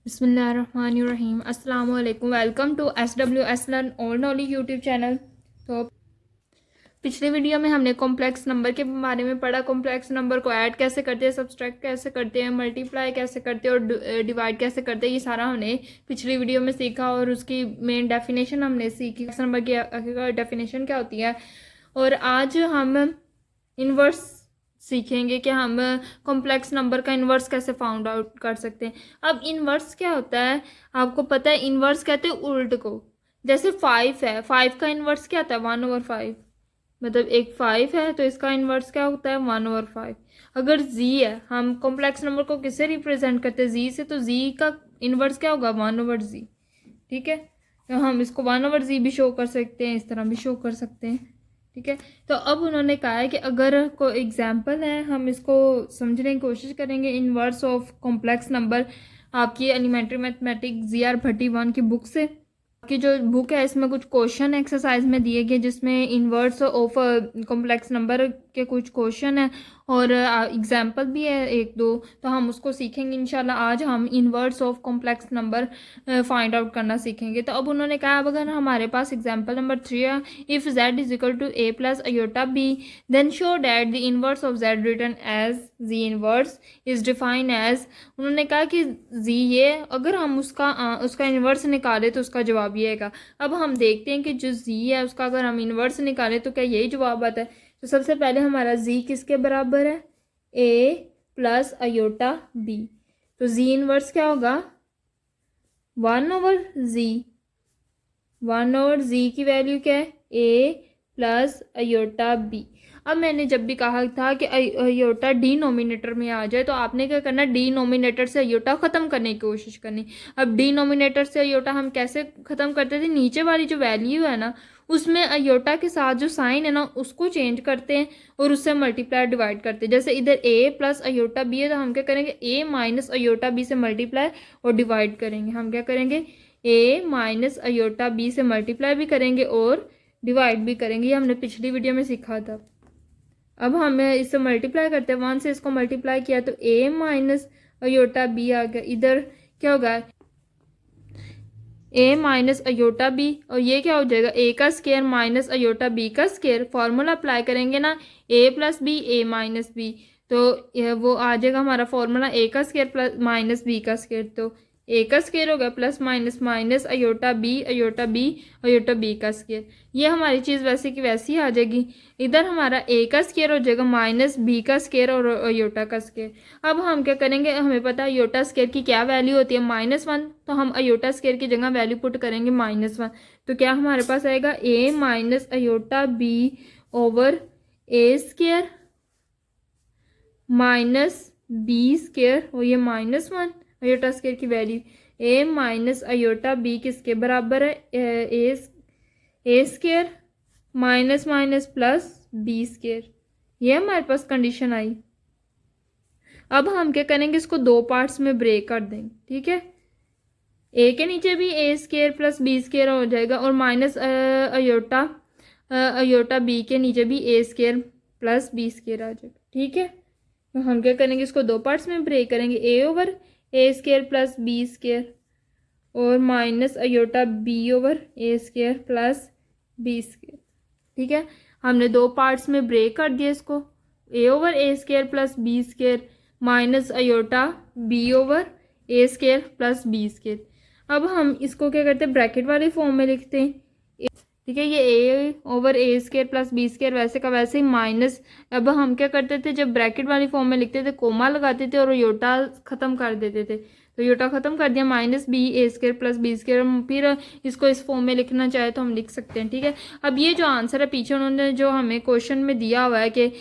बिस्मिल्लाहिर्रहमानिर्रहीम। अस्सलाम वालेकुम। Welcome to SWS learn all knowledge YouTube channel. तो पिछले वीडियो में हमने कॉम्प्लेक्स नंबर के बारे में पढ़ा। कॉम्प्लेक्स नंबर को ऐड कैसे करते हैं, सब्सट्रैक्ट कैसे करते हैं, मल्टीप्लाई कैसे करते हैं और डिवाइड कैसे करते हैं, ये सारा हमने पिछली वीडियो में सीखा और उसकी मेन डेफिनेशन हमने सीखी। नंबर की डेफिनेशन क्या होती है। और आज हम इन्वर्स सीखेंगे कि हम कॉम्प्लेक्स नंबर का इन्वर्स कैसे फाउंड आउट कर सकते हैं। अब इन्वर्स क्या होता है, आपको पता है। इन्वर्स कहते हैं उल्ट को। जैसे 5 है, 5 का इन्वर्स क्या होता है, 1/5। मतलब एक 5 है तो इसका इन्वर्स क्या होता है, 1/5। अगर जी है, हम कॉम्प्लेक्स नंबर को किससे रिप्रेजेंट करते हैं, जी से, तो जी का इन्वर्स क्या होगा, 1/z। ठीक है, तो हम इसको 1/z भी शो कर सकते हैं, इस तरह भी शो कर सकते हैं। ठीक है, तो अब उन्होंने कहा है कि अगर कोई एग्जाम्पल है, हम इसको समझने की कोशिश करेंगे। इनवर्स ऑफ कॉम्प्लेक्स नंबर आपकी एलिमेंट्री मैथमेटिक्स ZR भट्टी 1 की बुक से। की जो बुक है इसमें कुछ क्वेश्चन एक्सरसाइज में दिए गए जिसमें इनवर्स ऑफ कॉम्प्लेक्स नंबर के कुछ क्वेश्चन है और एग्जाम्पल भी है एक दो। तो हम उसको सीखेंगे इंशाल्लाह। आज हम inverse of complex number find out करना सीखेंगे। तो अब उन्होंने कहा, अब अगर हमारे पास एग्जाम्पल नंबर 3 है, if z is equal to a plus iota b then show that the inverse of z written as z inverse is define as. उन्होंने कहा कि z ये, अगर हम उसका इन्वर्स निकाले तो उसका जवाब ये आएगा। अब हम देखते हैं कि जो z है उसका अगर हम इन्वर्स निकाले तो क्या यही जवाब आता है। तो सबसे पहले हमारा z किसके बराबर है, a प्लस अयोटा b। तो z इनवर्स क्या होगा, 1/z। 1/z की वैल्यू क्या है, a प्लस अयोटा b। अब मैंने जब भी कहा था कि अयोटा डिनोमिनेटर में आ जाए तो आपने क्या करना, डिनोमिनेटर से अयोटा ख़त्म करने की कोशिश करनी। अब डिनोमिनेटर से अयोटा हम कैसे ख़त्म करते थे, नीचे वाली जो वैल्यू है ना उसमें अयोटा के साथ जो साइन है ना उसको चेंज करते हैं और उससे मल्टीप्लाई डिवाइड करते हैं। जैसे इधर a प्लस अयोटा b है तो हम क्या करेंगे, a माइनस अयोटा b से मल्टीप्लाई और डिवाइड करेंगे। हम क्या करेंगे, a माइनस अयोटा b से मल्टीप्लाई भी करेंगे और डिवाइड भी करेंगे। ये हमने पिछली वीडियो में सीखा था। अब हमें इससे मल्टीप्लाई करते हैं, 1 से इसको मल्टीप्लाई किया तो a माइनस अयोटा b आ गया। इधर क्या होगा, a माइनस अयोटा b और ये क्या हो जाएगा, a का स्केयर माइनस अयोटा b का स्केयर। फॉर्मूला अप्लाई करेंगे ना, a plus b a minus b, तो वो आ जाएगा हमारा फॉर्मूला a का स्केयर प्लस माइनस b का स्केयर। तो a का स्केयर होगा plus minus minus iota b iota b का स्केयर। ये हमारी चीज़ वैसे की वैसी आ जाएगी। इधर हमारा a का स्केयर हो जाएगा माइनस b का स्केयर और अयोटा का स्केयर। अब हम क्या करेंगे, हमें पता है अयोटा स्केयर की क्या वैल्यू होती है, -1। तो हम अयोटा स्केयर की जगह वैल्यू पुट करेंगे -1। तो क्या हमारे पास आएगा, a minus iota b over a square minus b square और ये -1 अयोटा स्केयर की value. a minus iota b किसके बराबर है, a square minus minus plus b square. ये हमारे पास कंडीशन आई। अब हम क्या करेंगे, इसको दो पार्ट्स में ब्रेक कर देंगे। ठीक है, ए के नीचे भी ए स्केयर प्लस बी स्केयर हो जाएगा और माइनस अयोटा बी के नीचे भी ए स्केयर प्लस बी स्केयर आ जाएगा। ठीक है, तो हम क्या करेंगे, इसको दो पार्ट्स में ब्रेक करेंगे, ए over a square plus b square और minus iota b over a square plus b square. ठीक है, हमने दो पार्ट्स में ब्रेक कर दिया इसको, a over a square plus b square minus iota b over a square plus b square. अब हम इसको क्या करते हैं, ब्रैकेट वाली फॉर्म में लिखते हैं। ठीक है, ये ए over a square plus b square वैसे का वैसे ही माइनस। अब हम क्या करते थे, जब ब्रैकेट वाली फॉर्म में लिखते थे कोमा लगाते थे और योटा ख़त्म कर देते थे। तो योटा ख़त्म कर दिया, माइनस बी ए स्केयर प्लस बी स्केयर। फिर इसको इस फॉर्म में लिखना चाहे तो हम लिख सकते हैं। ठीक है, अब ये जो आंसर है पीछे उन्होंने जो हमें क्वेश्चन में दिया हुआ है कि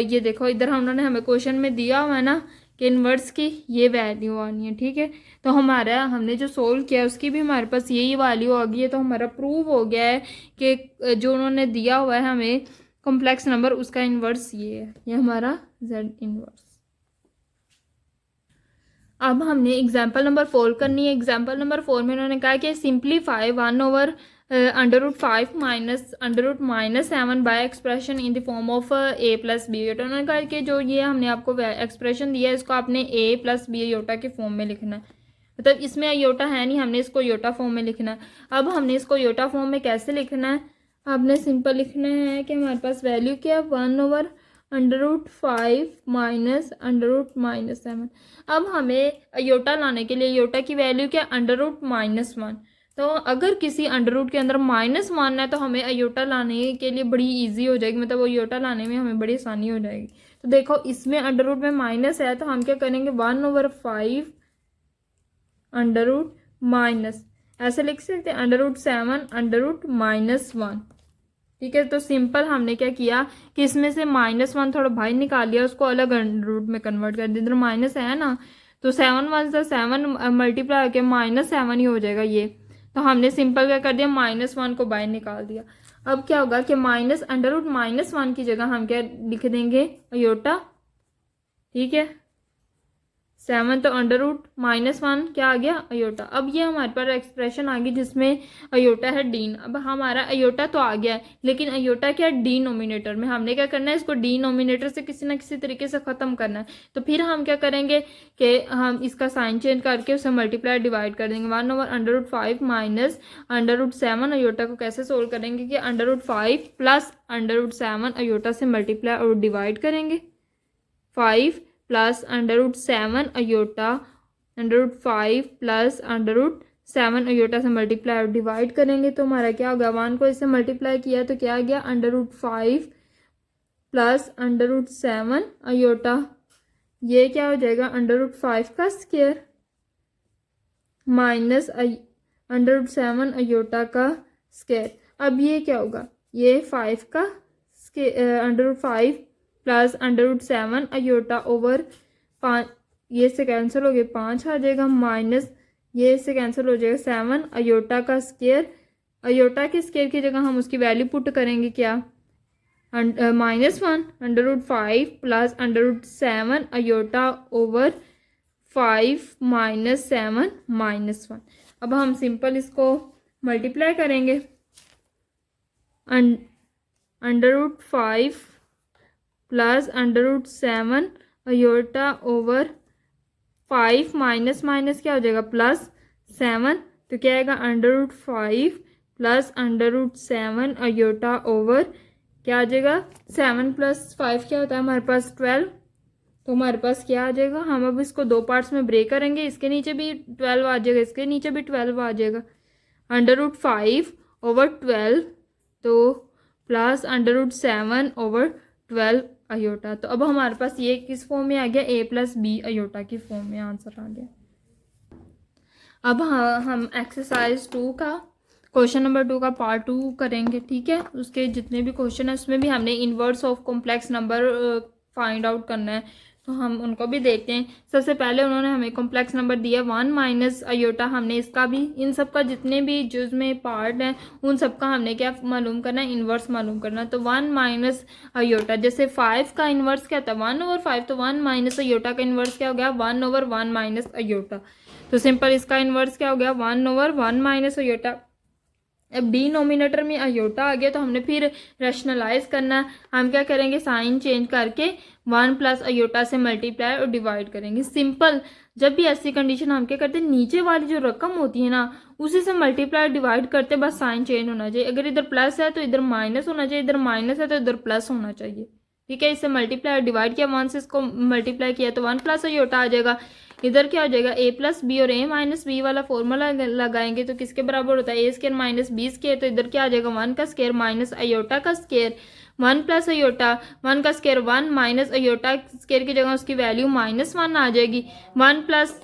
ये देखो इधर उन्होंने हमें क्वेश्चन में दिया हुआ है ना कि इनवर्स की ये वैल्यू आनी है। ठीक है, तो हमारा हमने जो सोल्व किया उसकी भी हमारे पास यही वैल्यू आ गई है। तो हमारा प्रूव हो गया है कि जो उन्होंने दिया हुआ है हमें कॉम्प्लेक्स नंबर उसका इन्वर्स ये है, ये हमारा z इन्वर्स। अब हमने एग्जाम्पल नंबर 4 करनी है। एग्जाम्पल नंबर 4 में उन्होंने कहा कि simplify 1/√5 minus √-7 by expression in the form of a plus b iota. उन्होंने कहा कि जो ये हमने आपको एक्सप्रेशन दिया है इसको आपने a प्लस बी योटा के फॉर्म में लिखना है। मतलब इसमें अयोटा है नहीं, हमने इसको योटा फॉर्म में लिखना है। अब हमने इसको योटा फॉर्म में कैसे लिखना है, आपने सिंपल लिखना है कि हमारे पास वैल्यू क्या है 1/√5 माइनस √-7। अब हमें अयोटा लाने के लिए अयोटा की वैल्यू क्या √-1। तो अगर किसी अंडर रूट के अंदर माइनस मानना है तो हमें अयोटा लाने के लिए बड़ी इजी हो जाएगी, मतलब अयोटा लाने में हमें बड़ी आसानी हो जाएगी। तो देखो इसमें अंडर रूट में माइनस है तो हम क्या करेंगे 1/5 अंडर रूट माइनस, ऐसे लिख सकते हैं √7 अंडर रूट -1। ठीक है, तो सिंपल हमने क्या किया कि इसमें से -1 थोड़ा बाहर निकाल लिया, उसको अलग अंडर रूट में कन्वर्ट कर दिया। इधर माइनस है ना, तो 7 1 से 7 मल्टीप्लाई करके -7 ही हो जाएगा ये। तो हमने सिंपल क्या कर दिया -1 को बाहर निकाल दिया। अब क्या होगा कि -√-1 की जगह हम क्या लिख देंगे अयोटा। ठीक है, 7 तो √-1 क्या आ गया अयोटा। अब ये हमारे पास एक्सप्रेशन आ गई जिसमें अयोटा है डीन। अब हमारा अयोटा तो आ गया है, लेकिन अयोटा क्या है डिनोमिनेटर में, हमने क्या करना है इसको डिनोमिनेटर से किसी ना किसी तरीके से ख़त्म करना है। तो फिर हम क्या करेंगे कि हम इसका साइन चेंज करके उसे मल्टीप्लाई डिवाइड कर देंगे। 1/√5 माइनस √7 अयोटा को कैसे सोल्व करेंगे कि √5 प्लस √7 अयोटा से मल्टीप्लाई और डिवाइड करेंगे। 5 प्लस √7 अयोटा √5 प्लस √7 अयोटा से मल्टीप्लाई और डिवाइड करेंगे। तो हमारा क्या होगा 1 को इससे मल्टीप्लाई किया तो क्या आ गया √5 प्लस √7 अयोटा, ये क्या हो जाएगा √5 का स्क्वायर माइनस √7 अयोटा का स्क्वायर। अब ये क्या होगा, ये 5 का √5 प्लस √7 अयोटा ओवर 5, ये से कैंसिल हो गया 5 आ जाएगा, माइनस ये से कैंसिल हो जाएगा 7 अयोटा का स्क्वायर। अयोटा के स्क्वायर की जगह हम उसकी वैल्यू पुट करेंगे क्या -1 √5 प्लस √7 अयोटा ओवर 5 माइनस 7 -1। अब हम सिंपल इसको मल्टीप्लाई करेंगे √5 plus √7 iota over 5 minus minus क्या हो जाएगा +7, तो क्या आएगा √5 प्लस √7 अयोटा ओवर क्या आ जाएगा 7 + 5 क्या होता है हमारे पास 12। तो हमारे पास क्या आ जाएगा, हम अब इसको दो पार्ट्स में ब्रेक करेंगे, इसके नीचे भी 12 आ जाएगा, इसके नीचे भी 12 आ जाएगा। √5 ओवर 12 तो प्लस √7 ओवर 12 अयोटा। तो अब हमारे पास ये किस फॉर्म में आ गया a + b अयोटा की फॉर्म में आंसर आ गया। अब हम एक्सरसाइज 2 का क्वेश्चन नंबर 2 का पार्ट 2 करेंगे। ठीक है, उसके जितने भी क्वेश्चन है उसमें भी हमने inverse of complex number find out करना है, तो हम उनको भी देखते हैं। सबसे पहले उन्होंने हमें कॉम्प्लेक्स नंबर दिया 1 माइनस अयोटा, हमने इसका भी इन सब का जितने भी जुज में पार्ट हैं उन सब का हमने क्या मालूम करना है, इन्वर्स मालूम करना है। तो 1 माइनस अयोटा, जैसे 5 का इन्वर्स क्या था 1/5, तो 1 माइनस अयोटा का इन्वर्स क्या हो गया 1/1 माइनस अयोटा। तो सिंपल इसका इन्वर्स क्या हो गया 1/1 माइनस अयोटा। अब डिनोमिनेटर में अयोटा आ गया तो हमने फिर रैशनलाइज करना, हम क्या करेंगे साइन चेंज करके 1 प्लस अयोटा से मल्टीप्लाई और डिवाइड करेंगे। सिंपल जब भी ऐसी कंडीशन हम क्या करते हैं, नीचे वाली जो रकम होती है ना उसी से मल्टीप्लाई डिवाइड करते, बस साइन चेंज होना चाहिए। अगर इधर प्लस है तो इधर माइनस होना चाहिए, इधर माइनस है तो इधर प्लस होना चाहिए। ठीक है, इससे मल्टीप्लाई और डिवाइड किया, 1 से इसको मल्टीप्लाई किया तो 1 प्लस अयोटा आ जाएगा। इधर क्या हो जाएगा a + b और a - b वाला फॉर्मूला लगाएंगे तो किसके बराबर होता है a² - b²। तो इधर क्या आ जाएगा 1 का स्क्वायर माइनस अयोटा का स्क्वायर, 1 प्लस अयोटा 1 का स्क्वायर 1 माइनस अयोटा स्क्वायर की जगह उसकी वैल्यू -1 आ जाएगी। 1 प्लस,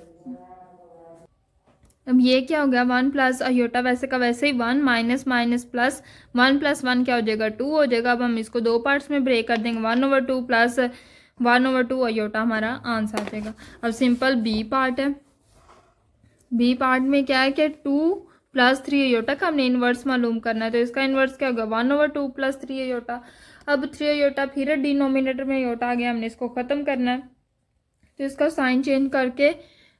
अब ये क्या हो गया 1 प्लस अयोटा वैसे का वैसे ही 1 माइनस माइनस प्लस 1 + 1 क्या हो जाएगा 2 हो जाएगा। अब हम इसको दो पार्ट्स में ब्रेक कर देंगे, 1/2 प्लस 1/2 अयोटा हमारा आंसर आ जाएगा। अब सिंपल बी पार्ट है, बी पार्ट में क्या है कि 2 + 3 अयोटा का हमने इन्वर्स मालूम करना है, तो इसका इन्वर्स क्या होगा 1/2 + 3 अयोटा। अब 3 अयोटा फिर डिनोमिनेटर में अयोटा आ गया, हमने इसको ख़त्म करना है तो इसका साइन चेंज करके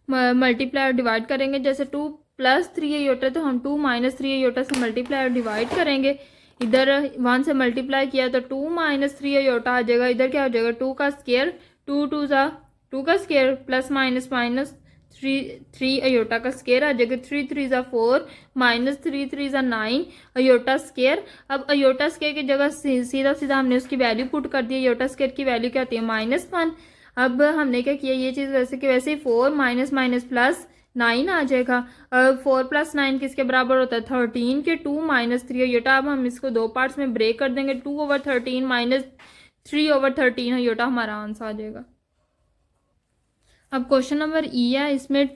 मल्टीप्लाई और डिवाइड करेंगे। जैसे 2 + 3 अयोटा तो हम 2 - 3 अयोटा से मल्टीप्लाई और डिवाइड करेंगे। इधर 1 से मल्टीप्लाई किया तो 2 - 3 अयोटा आ जाएगा। इधर क्या हो जाएगा 2 का स्क्वायर 2 × 2 का square plus minus minus three iota का स्केयर आ जाएगा। 3 3 ज़ा 4 माइनस 3 3 ज़ा 9 अयोटा स्केयर। अब अयोटा स्केयर की जगह सीधा सीधा हमने उसकी वैल्यू पुट कर दी। अयोटा स्केयर की वैल्यू क्या आती है -1। अब हमने क्या किया, ये चीज़ वैसे कि वैसे ही 4 माइनस माइनस प्लस 9 आ जाएगा। 4 + 9 किसके बराबर होता है 13 के। 2 - 3 अयोटा। अब हम इसको दो पार्ट्स में ब्रेक कर देंगे। 2/13 माइनस 3/13 अयोटा हमारा आंसर आ जाएगा। अब क्वेश्चन नंबर ई है, इसमें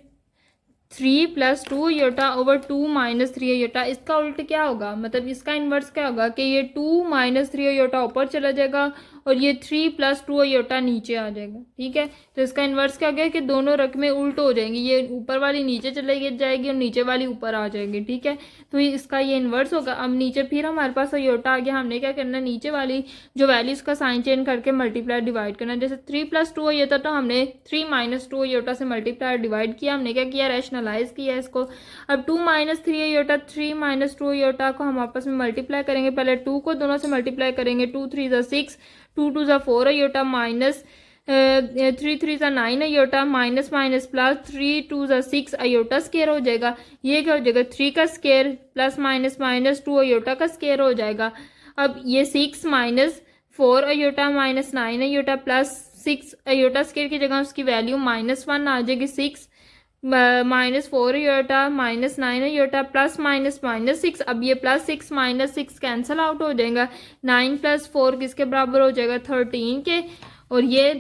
3 + 2 अयोटा ओवर 2 - 3 अयोटा। इसका उल्ट क्या होगा, मतलब इसका इन्वर्स क्या होगा कि ये 2 - 3 अयोटा ऊपर चला जाएगा और ये 3 + 2 अयोटा नीचे आ जाएगा। ठीक है, तो इसका इन्वर्स क्या हो गया कि दोनों रकमें उल्ट हो जाएंगी। ये ऊपर वाली नीचे चले जाएगी और नीचे वाली ऊपर आ जाएगी। ठीक है, तो इसका ये इन्वर्स होगा। अब नीचे फिर हमारे पास अयोटा आ गया। हमने क्या करना, नीचे वाली जो वैल्यू इसका साइन चेंज करके मल्टीप्लाई डिवाइड करना। जैसे 3 + 2 अयोटा, तो हमने 3 - 2 अयोटा से मल्टीप्लाई डिवाइड किया। हमने क्या किया, रैशनलाइज किया इसको। अब 2 - 3 अयोटा, 3 - 2 अयोटा को हम आपस में मल्टीप्लाई करेंगे। पहले 2 को दोनों से मल्टीप्लाई करेंगे। 2 3 ज़ा 6, 2 2 ज़ा 4 अयोटा माइनस 3 3 ज़ा 9 अयोटा माइनस माइनस प्लस 3 2 ज़ा 6 अयोटा स्केयर हो जाएगा। ये क्या हो जाएगा, 3 का square plus minus minus 2 iota का स्केयर हो जाएगा। अब ये 6 - 4 iota minus 9 iota plus 6 iota square की जगह उसकी वैल्यू -1 आ जाएगी। 6 -4 iota minus 9 iota plus minus minus 6। अब ये +6 -6 कैंसिल आउट हो जाएगा। 9 + 4 किसके बराबर हो जाएगा 13 के। और ये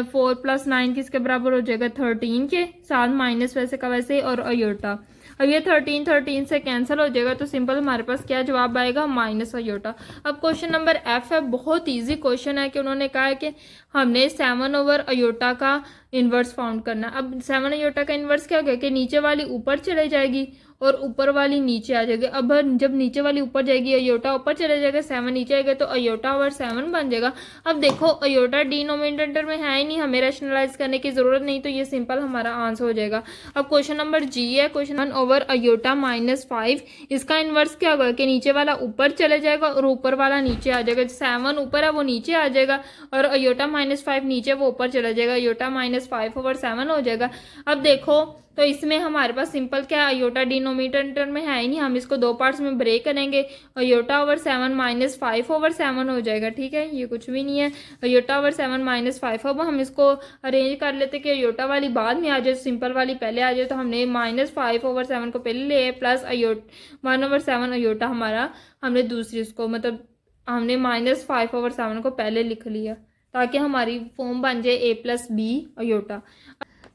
4 + 9 किसके बराबर हो जाएगा 13 के साथ, माइनस वैसे का वैसे और अयोटा। अब ये 13 13 से कैंसिल हो जाएगा, तो सिंपल हमारे पास क्या जवाब आएगा, माइनस अयोटा। अब क्वेश्चन नंबर एफ है, बहुत इजी क्वेश्चन है कि उन्होंने कहा है कि हमने 7 ओवर अयोटा का इन्वर्स फाउंड करना। अब 7 अयोटा का इन्वर्स क्या हो गया कि नीचे वाली ऊपर चले जाएगी और ऊपर वाली नीचे आ जाएगी। अब जब नीचे वाली ऊपर जाएगी, अयोटा ऊपर चले जाएगा, 7 नीचे आएगा, तो अयोटा ओवर 7 बन जाएगा। अब देखो अयोटा डिनोमिनेटर में है ही नहीं, हमें रैशनलाइज करने की जरूरत नहीं, तो ये सिंपल हमारा आंसर हो जाएगा। अब क्वेश्चन नंबर जी है, क्वेश्चन 1 ओवर अयोटा -5। इसका इन्वर्स क्या होगा कि नीचे वाला ऊपर चले जाएगा और ऊपर वाला नीचे आ जाएगा। 7 ऊपर है वो नीचे आ जाएगा और अयोटा -5 नीचे वो ऊपर चला जाएगा। अयोटा -5 ओवर 7 हो जाएगा। अब देखो तो इसमें हमारे पास सिंपल क्या है, अयोटा डिनोमिनेटर में है ही नहीं, हम इसको दो पार्ट्स में ब्रेक करेंगे। अयोटा ओवर 7 -5 ओवर 7 हो जाएगा। ठीक है, ये कुछ भी नहीं है। Iota over 7 -5। अब हम इसको अरेंज कर लेते कि अयोटा वाली बाद में आ जाए, सिंपल वाली पहले आ जाए। तो हमने -5 ओवर 7 को पहले ले प्लस 1 ओवर 7 अयोटा हमारा, हमने दूसरी उसको मतलब हमने -5 ओवर 7 को पहले लिख लिया ताकि हमारी फॉर्म बन जाए a + b अयोटा।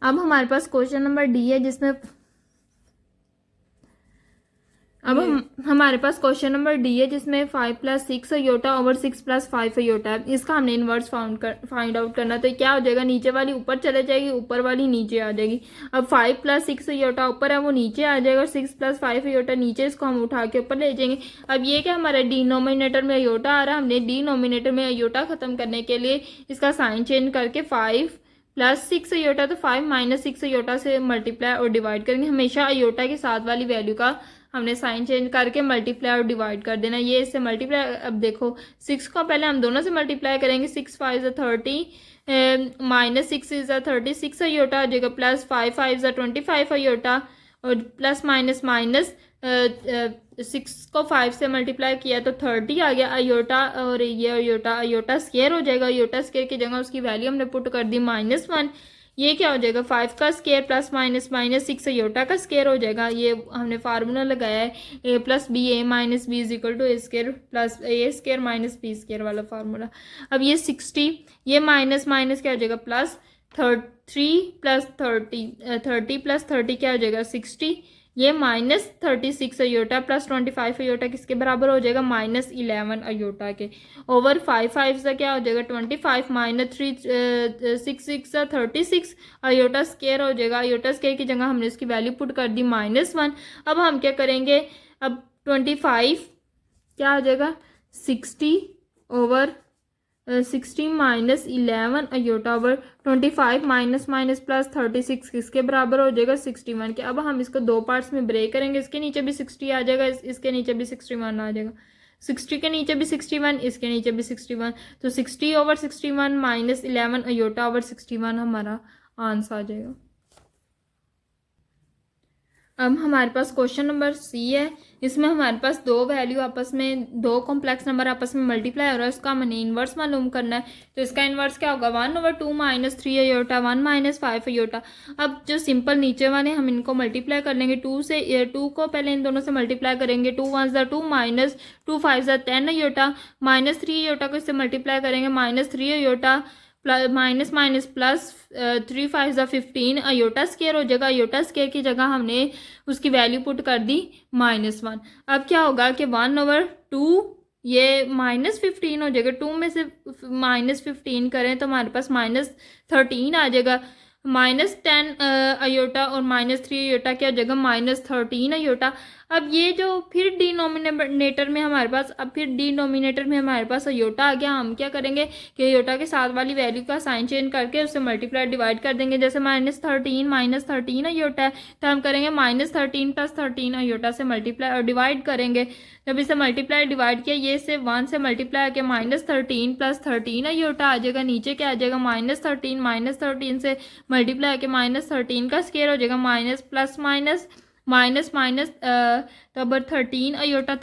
अब हमारे पास क्वेश्चन नंबर डी है, जिसमें हमारे पास क्वेश्चन नंबर डी है जिसमें 5 + 6 अयोटा ओवर 6 + 5 अयोटा है। इसका हमने इन्वर्स फाइंड आउट करना। तो क्या हो जाएगा, नीचे वाली ऊपर चले जाएगी, ऊपर वाली नीचे आ जाएगी। अब 5 + 6 अयोटा ऊपर है वो नीचे आ जाएगा और 6 + 5 अयोटा नीचे, इसको हम उठा के ऊपर ले जाएंगे। अब ये क्या हमारे डिनोमिनेटर में अयोटा आ रहा है, हमने डिनोमिनेटर में अयोटा खत्म करने के लिए इसका साइन चेंज करके 5 + 6 अयोटा, तो 5 - 6 अयोटा से मल्टीप्लाई और डिवाइड करेंगे। हमेशा अयोटा के साथ वाली वैल्यू का हमने साइन चेंज करके मल्टीप्लाई और डिवाइड कर देना। ये इससे मल्टीप्लाई, अब देखो 6 को पहले हम दोनों से मल्टीप्लाई करेंगे। 6 5 = 30 -6 = 36 अयोटा आ जाएगा, प्लस 5 5 = 25 अयोटा और प्लस माइनस माइनस 6 को 5 से मल्टीप्लाई किया तो 30 आ गया अयोटा। और ये अयोटा स्केयर हो जाएगा। अयोटा स्केयर की जगह उसकी वैल्यू हमने पुट कर दी -1। ये क्या हो जाएगा, 5 का square plus minus minus 6 iota का स्केयर हो जाएगा। ये हमने फार्मूला लगाया है a + b a - b = a square plus a square minus b square वाला फार्मूला। अब ये 60, ये माइनस माइनस क्या हो जाएगा प्लस 3 + 30 + 30 क्या हो जाएगा 60। ये -36 अयोटा प्लस 25 अयोटा किसके बराबर हो जाएगा, -11 अयोटा के। ओवर 5 5 से क्या हो जाएगा 25 -3 6 6 36 अयोटा स्केयर हो जाएगा। अयोटा स्केयर की जगह हमने इसकी वैल्यू पुट कर दी -1। अब हम क्या करेंगे, अब 25 क्या हो जाएगा 60 over 60 -11 iota over 25 minus minus plus 36 किसके बराबर हो जाएगा 61 के। अब हम इसको दो पार्ट्स में ब्रेक करेंगे। इसके नीचे भी 60 आ जाएगा, इसके नीचे भी 61 आ जाएगा। 60 के नीचे भी 61, इसके नीचे भी 61, तो 60 ओवर 61 -11 अयोटा ओवर 61 हमारा आंसर आ जाएगा। अब हमारे पास क्वेश्चन नंबर सी है। इसमें हमारे पास दो वैल्यू आपस में, दो कॉम्प्लेक्स नंबर आपस में मल्टीप्लाई हो रहा है, उसका हमें इन्वर्स मालूम करना है। तो इसका इन्वर्स क्या होगा, 1/2 माइनस 3 अयोटा 1 माइनस 5 अयोटा। अब जो सिंपल नीचे वाले हम इनको मल्टीप्लाई कर लेंगे, 2 को पहले इन दोनों से मल्टीप्लाई करेंगे, 2 1 2 माइनस 2 5 10 अयोटा, माइनस 3 अयोटा को इससे मल्टीप्लाई करेंगे, minus 3 iota plus minus minus plus 3 5 15 iota square हो जाएगा। अयोटा स्केयर की जगह हमने उसकी वैल्यू पुट कर दी -1। अब क्या होगा कि 1/2 ये -15 हो जाएगा। 2 में से -15 करें तो हमारे पास -13 आ जाएगा। -10 अयोटा और -3 अयोटा क्या हो जाएगा, -13 अयोटा। अब ये जो फिर डिनोमिनेटर में हमारे पास, अयोटा आ गया। हम क्या करेंगे कि अयोटा के साथ वाली वैल्यू का साइन चेंज करके उससे मल्टीप्लाई डिवाइड कर देंगे। जैसे -13 अयोटा है तो हम करेंगे -13 + 13 अयोटा से मल्टीप्लाई और डिवाइड करेंगे। जब इसे मल्टीप्लाई डिवाइड किया, ये से 1 से मल्टीप्लाई किया, -13 + 13 अयोटा आ जाएगा। नीचे क्या आ जाएगा, -13 से मल्टीप्लाई के -13 का स्केयर हो जाएगा, minus plus minus minus minus तो अब 13 अयोटा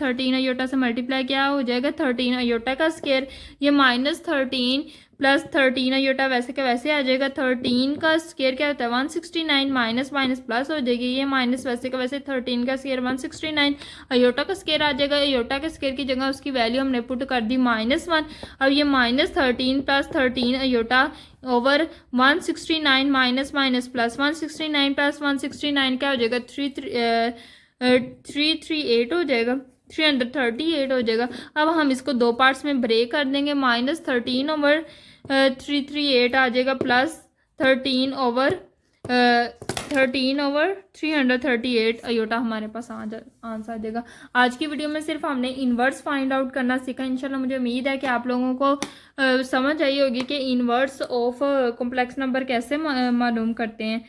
से मल्टीप्लाई क्या हो जाएगा, 13 अयोटा का स्केयर। ये -13 + 13 अयोटा वैसे का वैसे आ जाएगा। 13 का स्केयर क्या होता है, 169, माइनस माइनस प्लस हो जाएगी, ये माइनस वैसे का वैसे 13 का स्केयर 169 अयोटा का स्केयर आ जाएगा। अयोटा के स्केयर की जगह उसकी वैल्यू हमने पुट कर दी -1। अब ये -13 + 13 iota over 169 minus minus plus 169 + 169 क्या हो जाएगा, 338 हो जाएगा, 338 हो जाएगा। अब हम इसको दो पार्ट्स में ब्रेक कर देंगे। -13/338 आ जाएगा, प्लस 13/338 अयोटा हमारे पास आंसर आ जाएगा। आज की वीडियो में सिर्फ हमने इन्वर्स फाइंड आउट करना सीखा। इंशाल्लाह मुझे उम्मीद है कि आप लोगों को समझ आई होगी कि इन्वर्स ऑफ कॉम्प्लेक्स नंबर कैसे मालूम करते हैं।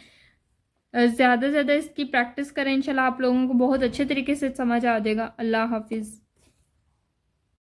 ज़्यादा से ज़्यादा इसकी प्रैक्टिस करें, इंशाल्लाह आप लोगों को बहुत अच्छे तरीके से समझ आ जाएगा। अल्लाह हाफिज़।